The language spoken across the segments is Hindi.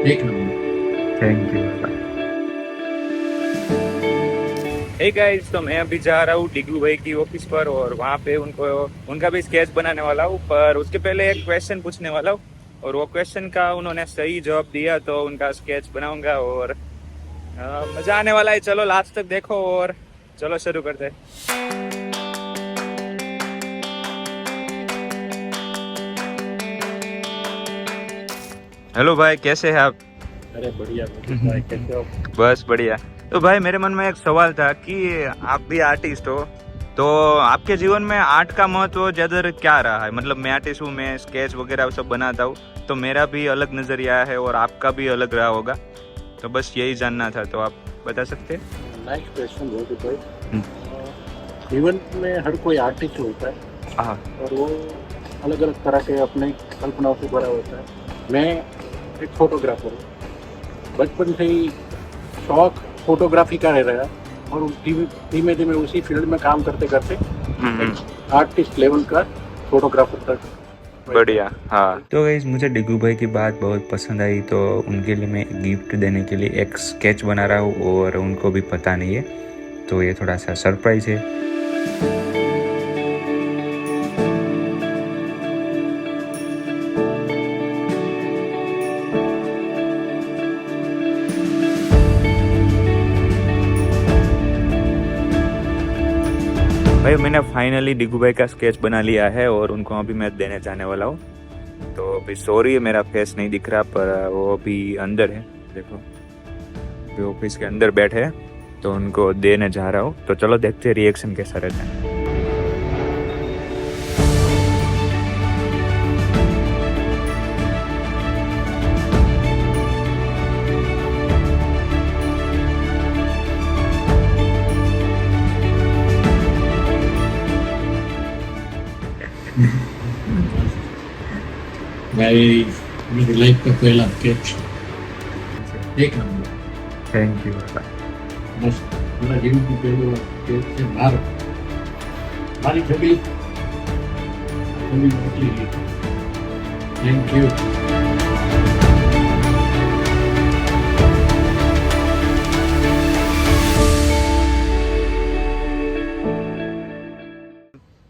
एक number. Thank you. Hey guys, तो मैं अभी जा रहा हूँ डिगू भाई की ऑफिस पर और वहाँ पे उनको उनका भी स्केच बनाने वाला हूँ। पर उसके पहले एक क्वेश्चन पूछने वाला हूँ और वो क्वेश्चन का उन्होंने सही जवाब दिया तो उनका स्केच बनाऊंगा और मजा आने वाला है। चलो लास्ट तक देखो और चलो शुरू करते हैं। हेलो भाई, कैसे हैं आप? अरे बढ़िया भाई, कैसे हो? बस बढ़िया। तो भाई मेरे मन में एक सवाल था कि आप भी आर्टिस्ट हो, तो आपके जीवन में आर्ट का महत्व ज्यादा क्या रहा है? मतलब मैं आर्टिस्ट हूँ, मैं स्केच वगैरह सब बनाता हूँ, तो मेरा भी अलग नजरिया है और आपका भी अलग रहा होगा, तो बस यही जानना था, तो आप बता सकते हैं? नाइस क्वेश्चन बहुत भाई। हम्म। जीवन में हर कोई आर्टिस्ट होता है हाँ। और वो अलग अलग तरह के अपने कल्पनाओं से भरा होता है। मैं एक फोटोग्राफर हूँ, बचपन से ही शौक फोटोग्राफी का रहा और धीमे धीमे उसी फील्ड में काम करते करते एक आर्टिस्ट लेवल का फोटोग्राफर तक। बढ़िया। हाँ, तो गाइस मुझे डिगू भाई की बात बहुत पसंद आई, तो उनके लिए मैं गिफ्ट देने के लिए एक स्केच बना रहा हूँ और उनको भी पता नहीं है, तो ये थोड़ा सा सरप्राइज है। भाई मैंने फाइनली डिगू भाई का स्केच बना लिया है और उनको अभी मैं देने जाने वाला हूँ। तो अभी सॉरी मेरा फेस नहीं दिख रहा, पर वो अभी अंदर है, देखो अभी ऑफिस के अंदर बैठे हैं, तो उनको देने जा रहा हूँ। तो चलो देखते हैं रिएक्शन कैसा रहता है। भाई मेरी लाइफ का पहला स्केच, एक नंबर। Thank you. बस मेरा जीवन की पहली स्केच से बाहर हमारी छवि निकली है। Thank you.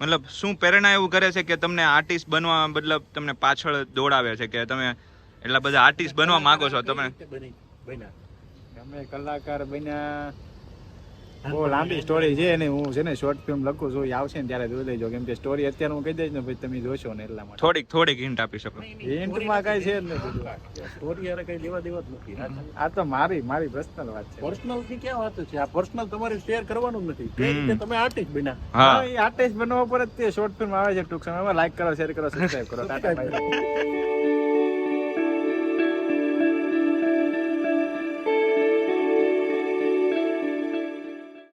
મતલબ શું પ્રેરણા એવું કરે છે કે તમને આર્ટિસ્ટ બનવા મતલબ તમને પાછળ દોડાવે છે કે તમે એટલા બધા આર્ટિસ્ટ બનવા માંગો છો? તમે અમે કલાકાર બન્યા, બહુ લાંબી સ્ટોરી છે અને હું છે ને શોર્ટ ફિલ્મ લખું છું, એ આવશે ને ત્યારે જોઈ લેજો, કેમ કે સ્ટોરી અત્યારે હું કહી દઈશ ને પછી તમે જોશો ને એટલા માટે. થોડીક હિન્ટ આપી શકો? હિન્ટમાં કઈ છે જ નહીં, સ્ટોરી યાર કઈ લેવા દેવા જ નથી। આ તો મારી પર્સનલ વાત છે. પર્સનલ થી ક્યાં વાત છે? આ પર્સનલ તમારે શેર કરવાનું જ નથી, તે રીતે તમે આર્ટિસ્ટ બન્યા। હા, એ આર્ટિસ્ટ બનવા પર જ તે શોર્ટ ફિલ્મ આવે છે ટૂંક સમયમાં. લાઈક કરો, શેર કરો, સબસ્ક્રાઇબ કરો. ટાટા બાય.